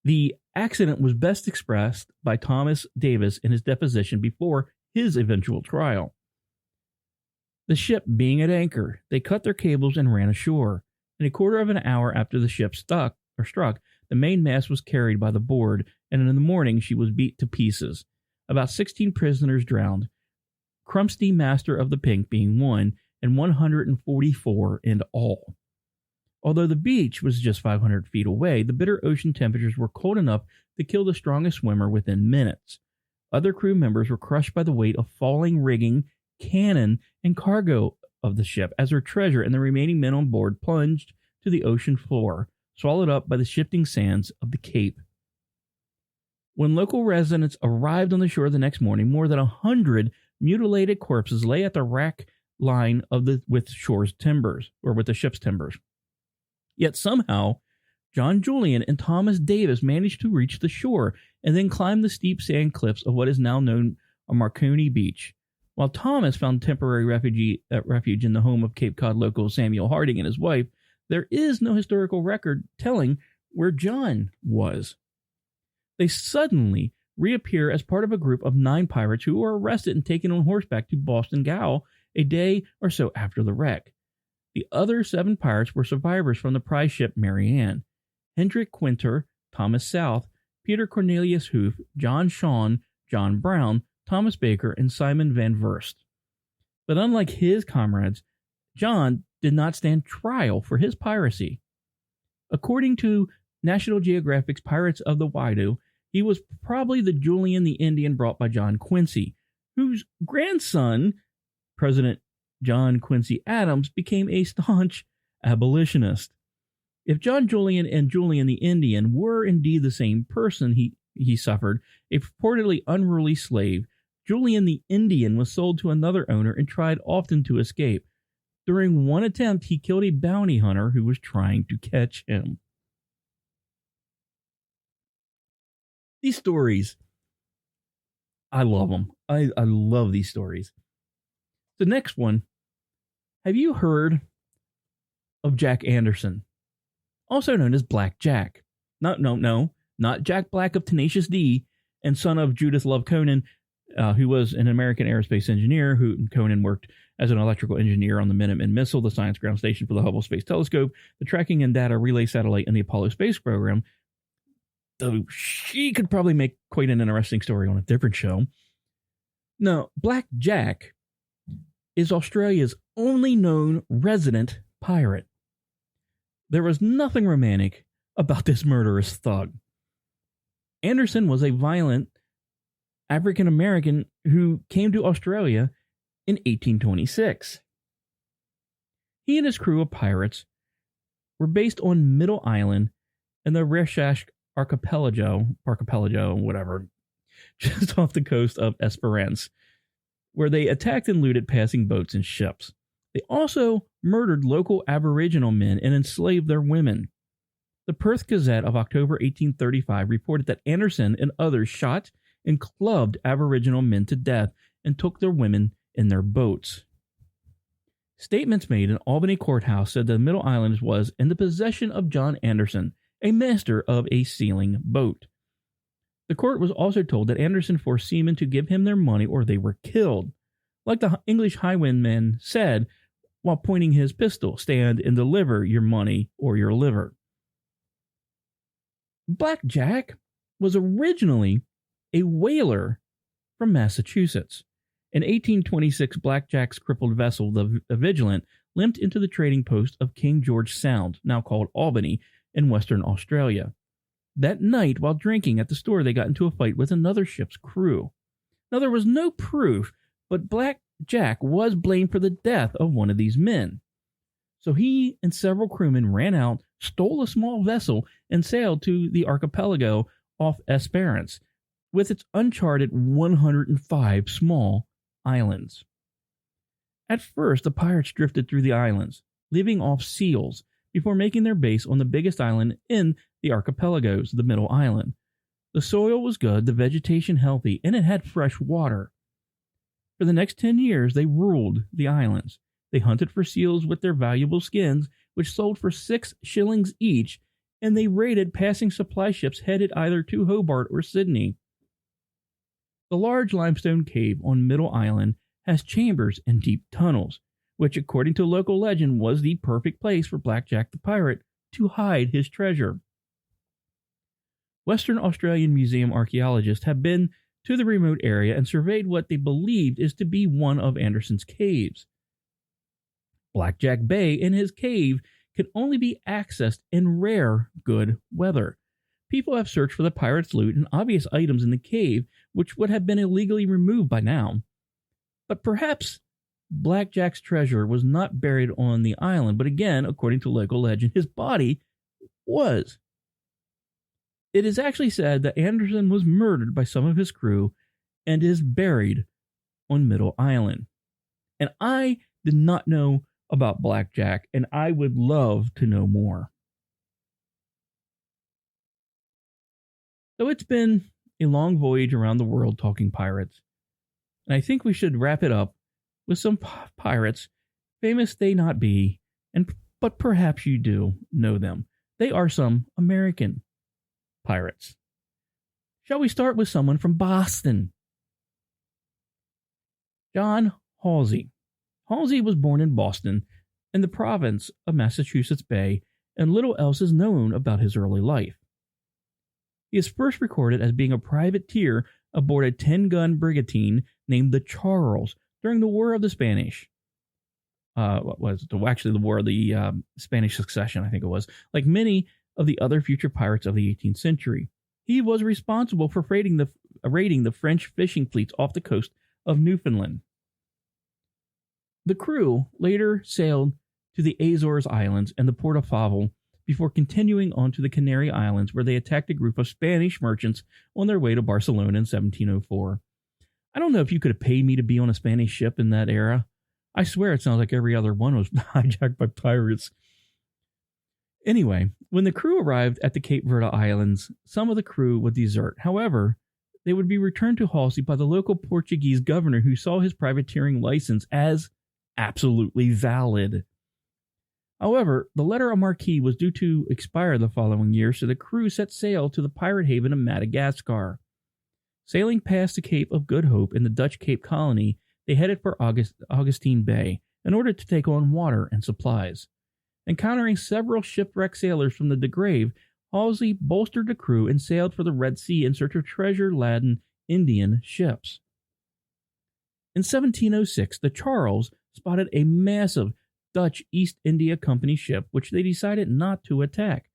The accident was best expressed by Thomas Davis in his deposition before his eventual trial. The ship being at anchor, they cut their cables and ran ashore. In a quarter of an hour after the ship struck, the main mast was carried by the board, and in the morning she was beat to pieces. About 16 prisoners drowned, Crumsty, master of the Pink, being one, and 144 in all. Although the beach was just 500 feet away, the bitter ocean temperatures were cold enough to kill the strongest swimmer within minutes. Other crew members were crushed by the weight of falling rigging, cannon, and cargo of the ship as her treasure and the remaining men on board plunged to the ocean floor, swallowed up by the shifting sands of the Cape. When local residents arrived on the shore the next morning, more than 100 mutilated corpses lay at the rack line of with the ship's timbers. Yet somehow, John Julian and Thomas Davis managed to reach the shore and then climb the steep sand cliffs of what is now known as Marconi Beach. While Thomas found temporary refuge in the home of Cape Cod local Samuel Harding and his wife, there is no historical record telling where John was. They suddenly reappear as part of a group of 9 pirates who were arrested and taken on horseback to Boston Gaol a day or so after the wreck. The other 7 pirates were survivors from the prize ship Mary Ann: Hendrik Quinter, Thomas South, Peter Cornelius Hoof, John Shawn, John Brown, Thomas Baker, and Simon Van Verst. But unlike his comrades, John did not stand trial for his piracy. According to National Geographic's Pirates of the Whydah, he was probably the Julian the Indian brought by John Quincy, whose grandson, President John Quincy Adams, became a staunch abolitionist. If John Julian and Julian the Indian were indeed the same person, he suffered a purportedly unruly slave. Julian the Indian was sold to another owner and tried often to escape. During one attempt, he killed a bounty hunter who was trying to catch him. These stories, I love them. I love these stories. The next one, have you heard of Jack Anderson, also known as Black Jack? No, not Jack Black of Tenacious D and son of Judith Love Conan, who was an American aerospace engineer. Conan worked as an electrical engineer on the Minuteman missile, the Science Ground Station for the Hubble Space Telescope, the Tracking and Data Relay Satellite, and the Apollo Space Program. Though she could probably make quite an interesting story on a different show. Now, Black Jack is Australia's only known resident pirate. There was nothing romantic about this murderous thug. Anderson was a violent African American who came to Australia in 1826. He and his crew of pirates were based on Middle Island and the Rechache archipelago, whatever, just off the coast of Esperance, where they attacked and looted passing boats and ships. They also murdered local Aboriginal men and enslaved their women. The The Perth Gazette of October 1835 reported that Anderson and others shot and clubbed Aboriginal men to death and took their women in their boats. Statements made in Albany Courthouse said the Middle Island was in the possession of John Anderson, a master of a sealing boat. The court was also told that Anderson forced seamen to give him their money or they were killed. Like the English highwayman said while pointing his pistol, stand and deliver your money or your liver. Black Jack was originally a whaler from Massachusetts. In 1826, Black Jack's crippled vessel, the Vigilant, limped into the trading post of King George Sound, now called Albany, in Western Australia. That night, while drinking at the store, they got into a fight with another ship's crew. Now, there was no proof, but Black Jack was blamed for the death of one of these men. So he and several crewmen ran out, stole a small vessel, and sailed to the archipelago off Esperance, with its uncharted 105 small islands. At first, the pirates drifted through the islands, leaving off seals, before making their base on the biggest island in the archipelagos, the Middle Island. The soil was good, the vegetation healthy, and it had fresh water. For the next 10 years, they ruled the islands. They hunted for seals with their valuable skins, which sold for 6 shillings each, and they raided passing supply ships headed either to Hobart or Sydney. The large limestone cave on Middle Island has chambers and deep tunnels, which, according to local legend, was the perfect place for Black Jack the pirate to hide his treasure. Western Australian museum archaeologists have been to the remote area and surveyed what they believed is to be one of Anderson's caves. Blackjack Bay and his cave can only be accessed in rare good weather. People have searched for the pirates' loot and obvious items in the cave, which would have been illegally removed by now. But perhaps Blackjack's treasure was not buried on the island, but again, according to local legend, his body was. It is actually said that Anderson was murdered by some of his crew and is buried on Middle Island. And I did not know about Blackjack, and I would love to know more. So it's been a long voyage around the world talking pirates, and I think we should wrap it up with some pirates, famous they not be, but perhaps you do know them. They are some American pirates. Shall we start with someone from Boston? John Halsey. Halsey was born in Boston, in the province of Massachusetts Bay, and little else is known about his early life. He is first recorded as being a privateer aboard a 10-gun brigantine named the Charles during the War of the Spanish. The War of the Spanish Succession, I think it was. Like many of the other future pirates of the 18th century, he was responsible for raiding the French fishing fleets off the coast of Newfoundland. The crew later sailed to the Azores Islands and the Port of Favel before continuing on to the Canary Islands, where they attacked a group of Spanish merchants on their way to Barcelona in 1704. I don't know if you could have paid me to be on a Spanish ship in that era. I swear it sounds like every other one was hijacked by pirates. Anyway, when the crew arrived at the Cape Verde Islands, some of the crew would desert. However, they would be returned to Halsey by the local Portuguese governor, who saw his privateering license as absolutely valid. However, the letter of marque was due to expire the following year, so the crew set sail to the pirate haven of Madagascar. Sailing past the Cape of Good Hope in the Dutch Cape Colony, they headed for Augustine Bay in order to take on water and supplies. Encountering several shipwrecked sailors from the De Grave, Halsey bolstered the crew and sailed for the Red Sea in search of treasure-laden Indian ships. In 1706, the Charles spotted a massive Dutch East India Company ship, which they decided not to attack.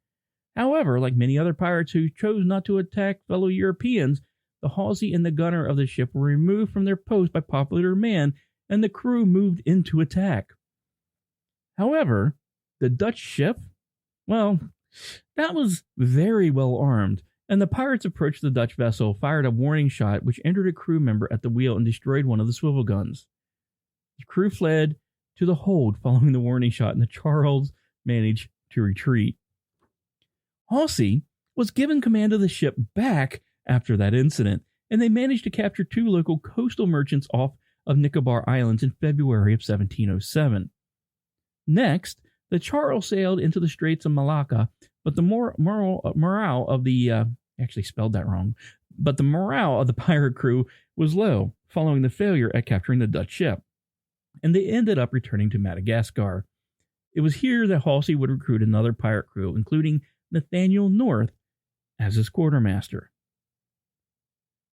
However, like many other pirates who chose not to attack fellow Europeans, the Halsey and the gunner of the ship were removed from their post by popular demand, and the crew moved in to attack. However, the Dutch ship, well, that was very well armed, and the pirates approached the Dutch vessel, fired a warning shot, which injured a crew member at the wheel and destroyed one of the swivel guns. The crew fled to the hold following the warning shot, and the Charles managed to retreat. Halsey was given command of the ship back after that incident, and they managed to capture 2 local coastal merchants off of Nicobar Islands in February of 1707. Next, the Charles sailed into the Straits of Malacca, but the morale of the pirate crew was low following the failure at capturing the Dutch ship, and they ended up returning to Madagascar. It was here that Halsey would recruit another pirate crew, including Nathaniel North as his quartermaster.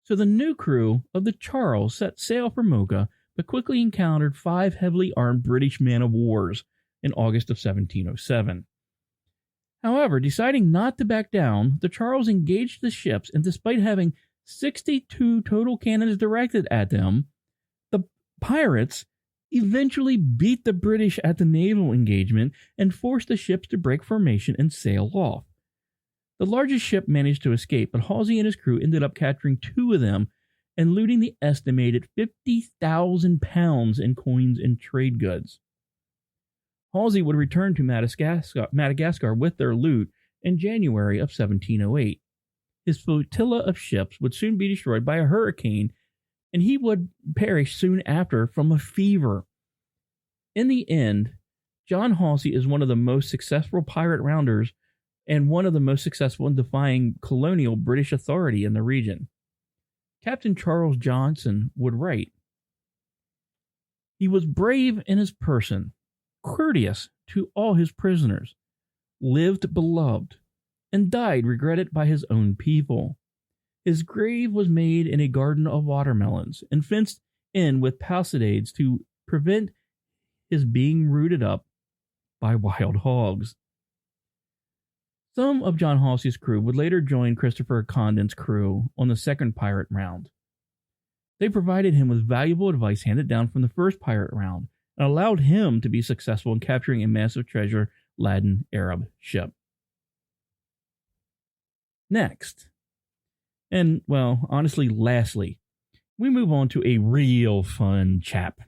So the new crew of the Charles set sail for Mocha, but quickly encountered 5 heavily armed British man-of-wars in August of 1707. However, deciding not to back down, the Charles engaged the ships, and despite having 62 total cannons directed at them, the pirates eventually beat the British at the naval engagement and forced the ships to break formation and sail off. The largest ship managed to escape, but Halsey and his crew ended up capturing 2 of them and looting the estimated 50,000 pounds in coins and trade goods. Halsey would return to Madagascar with their loot in January of 1708. His flotilla of ships would soon be destroyed by a hurricane, and he would perish soon after from a fever. In the end, John Halsey is one of the most successful pirate rounders and one of the most successful in defying colonial British authority in the region. Captain Charles Johnson would write, "He was brave in his person, courteous to all his prisoners, lived beloved, and died regretted by his own people. His grave was made in a garden of watermelons, and fenced in with palisades to prevent his being rooted up by wild hogs." Some of John Halsey's crew would later join Christopher Condon's crew on the second pirate round. They provided him with valuable advice handed down from the first pirate round, and allowed him to be successful in capturing a massive treasure-laden Arab ship. Next, and well, honestly, lastly, we move on to a real fun chap.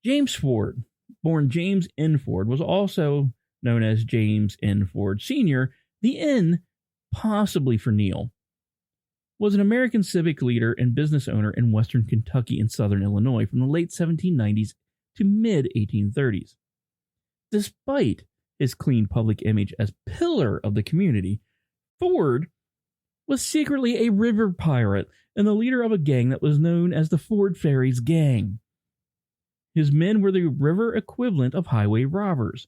James Ford, born James N. Ford, was also known as James N. Ford Sr., the N possibly for Neil, was an American civic leader and business owner in western Kentucky and southern Illinois from the late 1790s to mid-1830s. Despite his clean public image as pillar of the community, Ford was secretly a river pirate and the leader of a gang that was known as the Ford Ferries Gang. His men were the river equivalent of highway robbers.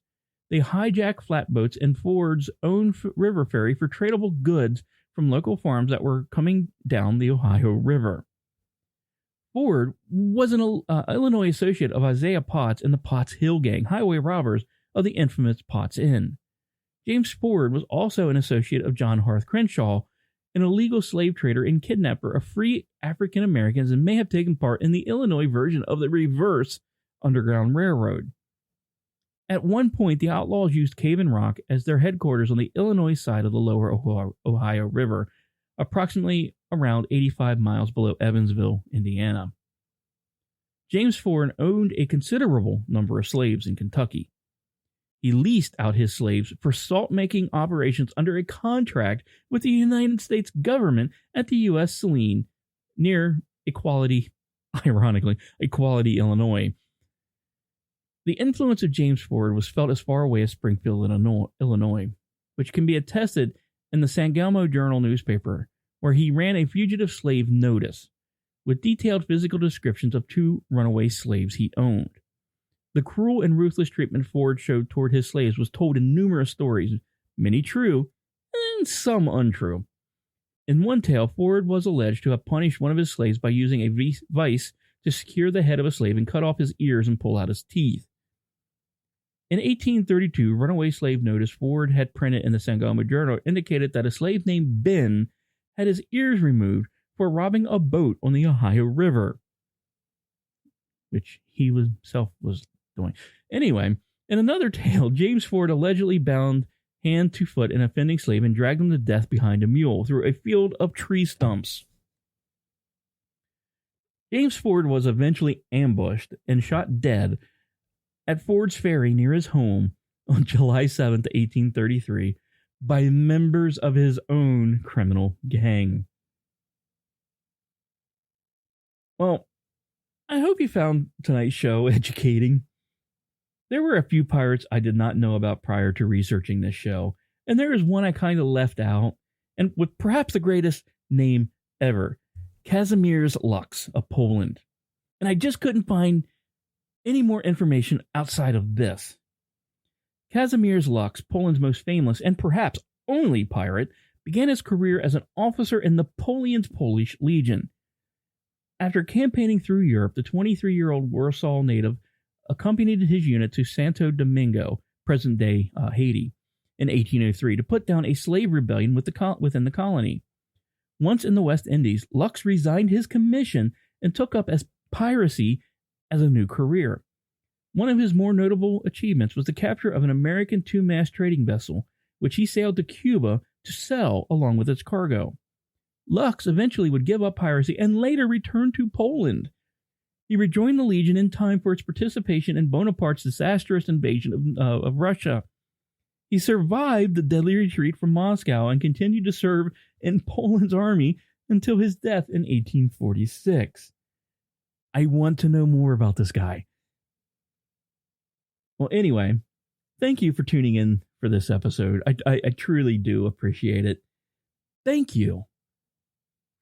They hijacked flatboats and Ford's own river ferry for tradable goods from local farms that were coming down the Ohio River. Ford was an Illinois associate of Isaiah Potts and the Potts Hill Gang, highway robbers of the infamous Potts Inn. James Ford was also an associate of John Harth Crenshaw, an illegal slave trader and kidnapper of free African Americans, and may have taken part in the Illinois version of the reverse Underground Railroad. At one point, the outlaws used Cave and Rock as their headquarters on the Illinois side of the lower Ohio River, approximately around 85 miles below Evansville, Indiana. James Ford owned a considerable number of slaves in Kentucky. He leased out his slaves for salt-making operations under a contract with the United States government at the U.S. Saline near Equality, Illinois. The influence of James Ford was felt as far away as Springfield, Illinois, which can be attested in the Sangamo Journal newspaper, where he ran a fugitive slave notice with detailed physical descriptions of 2 runaway slaves he owned. The cruel and ruthless treatment Ford showed toward his slaves was told in numerous stories, many true and some untrue. In one tale, Ford was alleged to have punished one of his slaves by using a vice to secure the head of a slave and cut off his ears and pull out his teeth. In 1832, runaway slave notice Ford had printed in the Sangamo Journal indicated that a slave named Ben had his ears removed for robbing a boat on the Ohio River, which he himself was doing. Anyway, in another tale, James Ford allegedly bound hand to foot an offending slave and dragged him to death behind a mule through a field of tree stumps. James Ford was eventually ambushed and shot dead at Ford's Ferry near his home on July 7, 1833, by members of his own criminal gang. Well, I hope you found tonight's show educating. There were a few pirates I did not know about prior to researching this show, and there is one I kind of left out, and with perhaps the greatest name ever, Kazimierz Lux of Poland. And I just couldn't find any more information outside of this. Kazimierz Lux, Poland's most famous and perhaps only pirate, began his career as an officer in Napoleon's Polish Legion. After campaigning through Europe, the 23-year-old Warsaw native accompanied his unit to Santo Domingo, present-day Haiti, in 1803 to put down a slave rebellion within the colony. Once in the West Indies, Lux resigned his commission and took up piracy as a new career. One of his more notable achievements was the capture of an American two-mast trading vessel, which he sailed to Cuba to sell along with its cargo. Lux eventually would give up piracy and later return to Poland. He rejoined the Legion in time for its participation in Bonaparte's disastrous invasion of Russia. He survived the deadly retreat from Moscow and continued to serve in Poland's army until his death in 1846. I want to know more about this guy. Well, anyway, thank you for tuning in for this episode. I truly do appreciate it. Thank you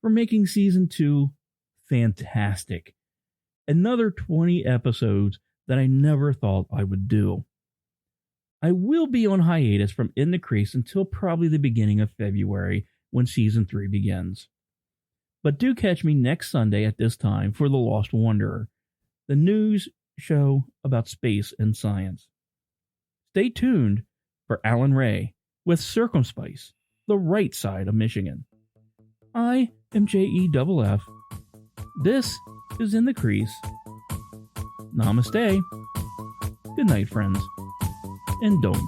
for making Season 2 fantastic. Another 20 episodes that I never thought I would do. I will be on hiatus from In the Crease until probably the beginning of February when Season 3 begins. But do catch me next Sunday at this time for The Lost Wanderer, the news show about space and science. Stay tuned for Alan Ray with Circumspice, the right side of Michigan. I am JEFF. This is In the Crease. Namaste. Good night, friends. And don't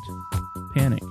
panic.